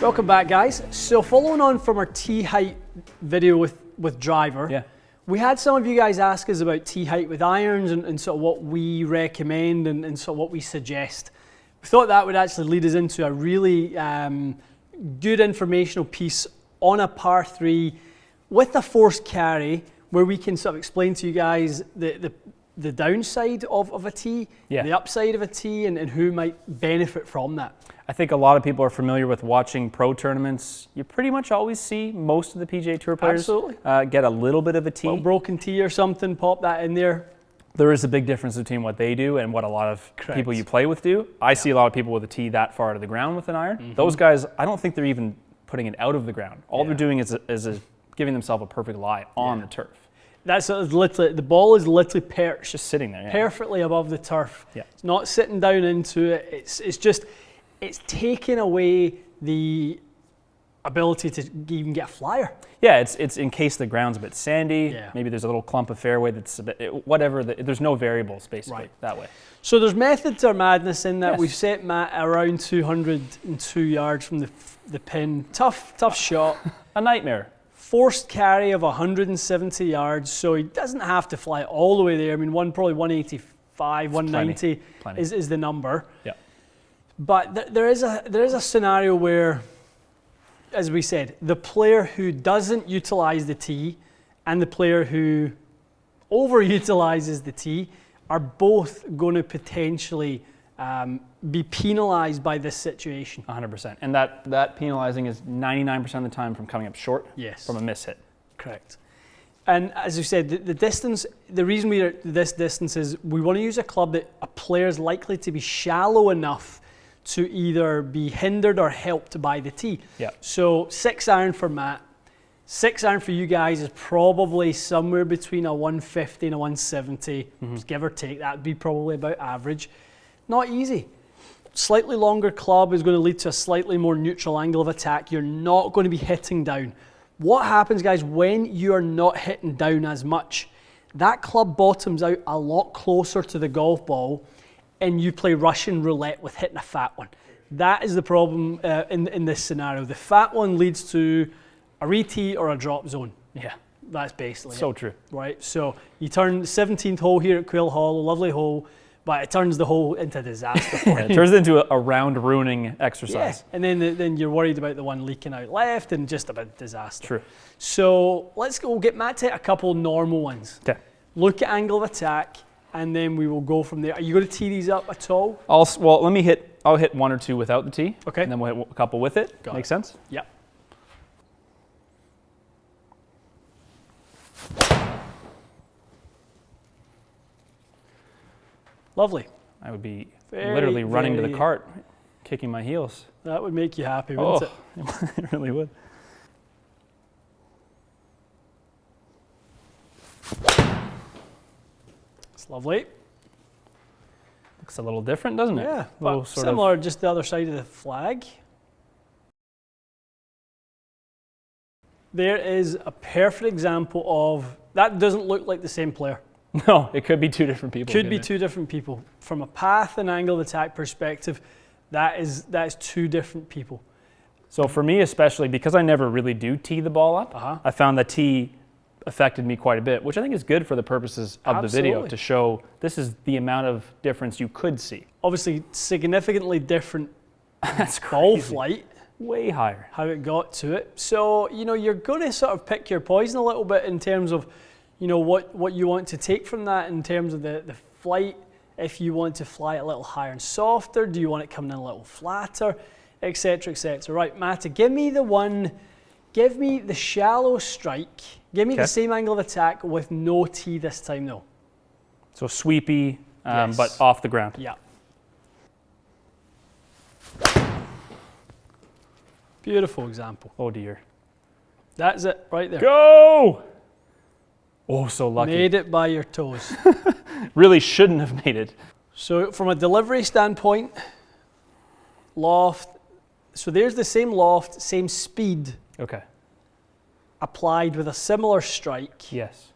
Welcome back, guys. So following on from our tee height video with driver, we had some of you guys ask us about tee height with irons and sort of what we recommend and sort of what we suggest. We thought that would actually lead us into a really good informational piece on a par 3 with a forced carry, where we can sort of explain to you guys the downside of a tee, the upside of a tee, and who might benefit from that. I think a lot of people are familiar with watching pro tournaments. You pretty much always see most of the PGA Tour players get a little bit of a tee. Well, broken tee or something, pop that in there. There is a big difference between what they do and what a lot of people you play with do. I see a lot of people with a tee that far out of the ground with an iron. Those guys, I don't think they're even putting it out of the ground. All they're doing is giving themselves a perfect lie on the turf. That's literally, the ball is literally perched. Just sitting there. Perfectly above the turf. Yeah. It's not sitting down into it. It's taking away the ability to even get a flyer. Yeah, it's in case the ground's a bit sandy, maybe there's a little clump of fairway that's a bit, whatever, there's no variables basically that way. So there's method to our madness in that. We've set Matt around 202 yards from the pin. Tough shot. A nightmare. Forced carry of 170 yards, so he doesn't have to fly all the way there. I mean, probably 185, 190 is the number. Yeah. But there is a scenario where, as we said, the player who doesn't utilize the tee and the player who overutilizes the tee are both going to potentially be penalized by this situation. 100%. And that penalizing is 99% of the time from coming up short from a miss hit. Correct. And as you said, the distance, the reason we are this distance is we want to use a club that a player is likely to be shallow enough to either be hindered or helped by the tee. Yeah. So 6 iron for Matt, 6 iron for you guys is probably somewhere between a 150 and a 170, give or take. That would be probably about average. Not easy. Slightly longer club is going to lead to a slightly more neutral angle of attack. You're not going to be hitting down. What happens, guys, when you are not hitting down as much? That club bottoms out a lot closer to the golf ball, and you play Russian roulette with hitting a fat one. That is the problem in this scenario. The fat one leads to a re-tee or a drop zone. Yeah, that's basically so true. Right, so you turn 17th hole here at Quail Hall, a lovely hole, but it turns the hole into disaster for you. It turns into a round ruining exercise. Yeah, and then you're worried about the one leaking out left and just about disaster. True. So let's go get Matt to a couple normal ones. Okay. Look at angle of attack, and then we will go from there. Are you going to tee these up at all? I'll hit 1 or 2 without the tee. Okay. And then we'll hit a couple with it. Make sense? Yep. Lovely. I would be literally running to the cart, kicking my heels. That would make you happy, wouldn't it? It really would. It's lovely. Looks a little different, doesn't it? Yeah, but similar, just the other side of the flag. There is a perfect example of, that doesn't look like the same player. No, it could be 2 different people. Could be 2 different people. From a path and angle of attack perspective, that is 2 different people. So for me especially, because I never really do tee the ball up, I found that tee affected me quite a bit, which I think is good for the purposes of the video to show this is the amount of difference you could see. Obviously, significantly different ball flight. Way higher. How it got to it. So, you're going to sort of pick your poison a little bit in terms of what you want to take from that in terms of the flight. If you want to fly it a little higher and softer, do you want it coming in a little flatter, etc., etc. Right, Matty, give me the shallow strike. Give me the same angle of attack with no tee this time, though. So sweepy, but off the ground. Yeah. Beautiful example. Oh dear. That's it, right there. Go! Oh, so lucky. Made it by your toes. Really shouldn't have made it. So from a delivery standpoint, loft, so there's the same loft, same speed. Okay. Applied with a similar strike. Yes.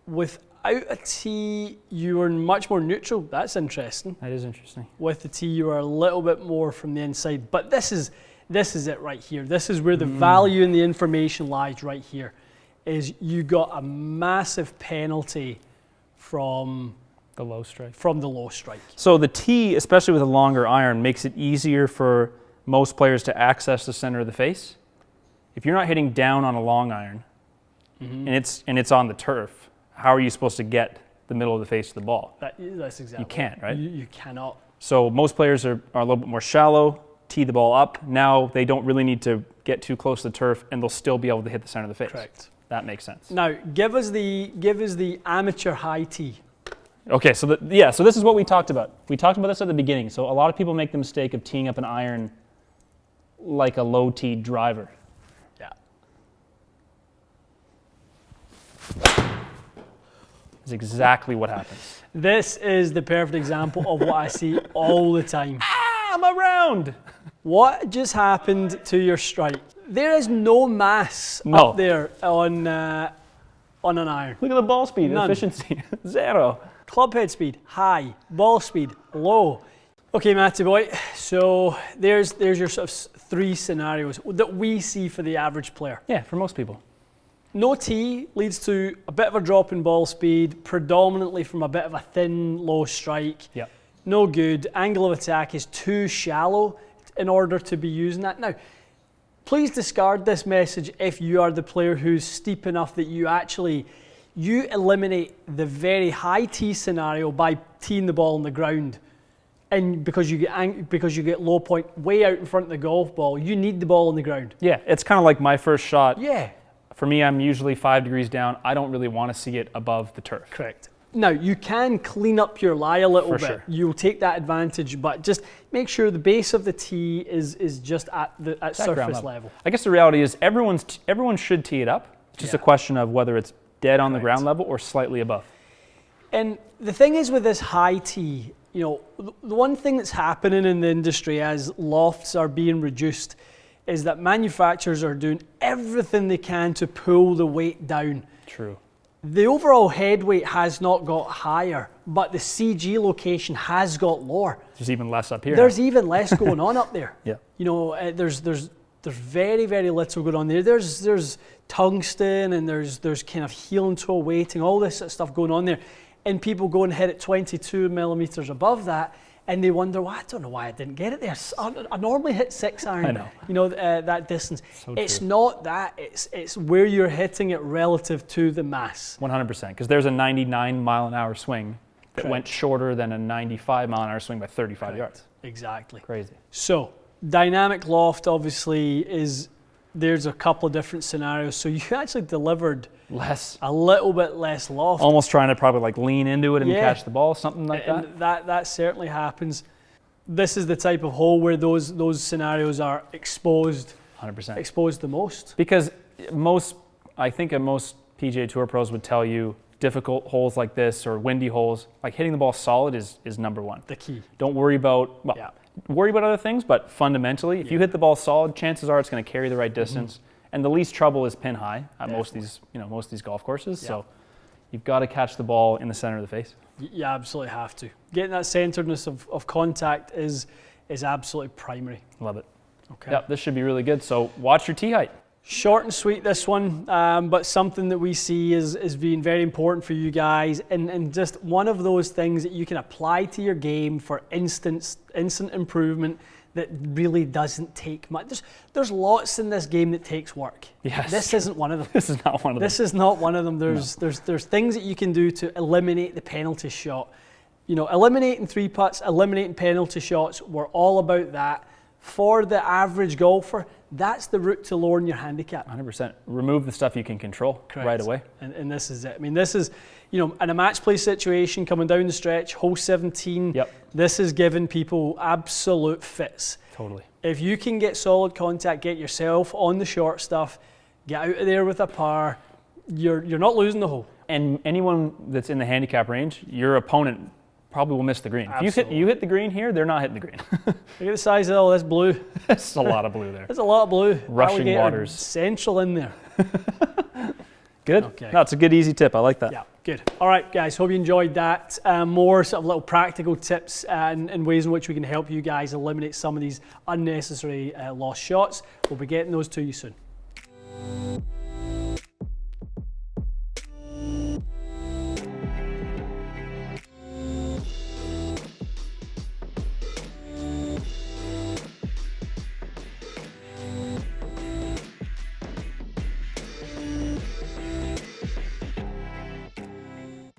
Without a tee, you were much more neutral. That's interesting. That is interesting. With the tee, you were a little bit more from the inside. But this is This is it right here. This is where the value in the information lies right here, is you got a massive penalty from the low strike. So the tee, especially with a longer iron, makes it easier for most players to access the center of the face. If you're not hitting down on a long iron, and it's on the turf, how are you supposed to get the middle of the face of the ball? That's exactly. You can't, right? You cannot. So most players are a little bit more shallow, tee the ball up. Now they don't really need to get too close to the turf, and they'll still be able to hit the center of the face. Correct. That makes sense. Now give us the amateur high tee. Okay, so this is what we talked about. We talked about this at the beginning. So a lot of people make the mistake of teeing up an iron like a low tee driver. Yeah. That's exactly what happens. This is the perfect example of what I see all the time. I'm around. What just happened to your strike? There is no mass up there on an iron. Look at the ball speed, None. efficiency, 0. Club head speed, high. Ball speed, low. Okay, Matty boy, so there's your sort of 3 scenarios that we see for the average player. Yeah, for most people. No tee leads to a bit of a drop in ball speed, predominantly from a bit of a thin, low strike. Yep. No good. Angle of attack is too shallow in order to be using that. Now, please discard this message if you are the player who's steep enough that you eliminate the very high tee scenario by teeing the ball on the ground. And because you get low point way out in front of the golf ball, you need the ball on the ground. Yeah, it's kind of like my first shot. Yeah. For me, I'm usually 5 degrees down. I don't really want to see it above the turf. Correct. Now, you can clean up your lie a little bit. Sure. You'll take that advantage, but just make sure the base of the tee is just at surface level. I guess the reality is everyone should tee it up. It's just a question of whether it's dead on the ground level or slightly above. And the thing is with this high tee, the one thing that's happening in the industry as lofts are being reduced is that manufacturers are doing everything they can to pull the weight down. True. The overall head weight has not got higher, but the CG location has got lower. There's even less up here. There's even less going on up there. Yeah. There's very, very little going on there. There's tungsten and there's kind of heel and toe weighting, all this sort of stuff going on there. And people go and hit it 22 millimeters above that, and they wonder, well, I don't know why I didn't get it there. I normally hit 6 iron. I know. That distance. So it's true. Not that. It's where you're hitting it relative to the mass. 100%, because there's a 99 mile an hour swing that Correct. went shorter than a 95 mile an hour swing by 35 Correct. yards. Exactly. Crazy. So dynamic loft obviously there's a couple of different scenarios. So you actually delivered a little bit less loft. Almost trying to probably like lean into it and catch the ball, something like and that certainly happens. This is the type of hole where those scenarios are exposed. 100%. Exposed the most. Because I think most PGA Tour pros would tell you difficult holes like this or windy holes, like hitting the ball solid is number one. The key. Don't worry about, worry about other things, but fundamentally, if you hit the ball solid, chances are it's going to carry the right distance. And the least trouble is pin high at most of these golf courses. Yeah. So you've got to catch the ball in the center of the face. You absolutely have to. Getting that centeredness of contact is absolutely primary. Love it. Okay. Yep, this should be really good. So watch your tee height. Short and sweet, this one, but something that we see is being very important for you guys, and just one of those things that you can apply to your game for instant improvement that really doesn't take much. There's lots in this game that takes work. Yes. This isn't one of them. This is not one of them. This is not one of them. There's things that you can do to eliminate the penalty shot. Eliminating 3 putts, eliminating penalty shots, we're all about that. For the average golfer, that's the route to lowering your handicap. 100%. Remove the stuff you can control right away. And this is it. I mean, this is, in a match play situation coming down the stretch, hole 17, this is giving people absolute fits. Totally. If you can get solid contact, get yourself on the short stuff, get out of there with a par, you're not losing the hole. And anyone that's in the handicap range, your opponent probably will miss the green. Absolutely. If you hit the green here, they're not hitting the green. Look at the size of all this blue. That's a lot of blue there. That's a lot of blue. Rushing waters. Central in there. Good. Okay. No, it's a good, easy tip. I like that. Yeah, good. All right, guys, hope you enjoyed that. More sort of little practical tips and ways in which we can help you guys eliminate some of these unnecessary lost shots. We'll be getting those to you soon.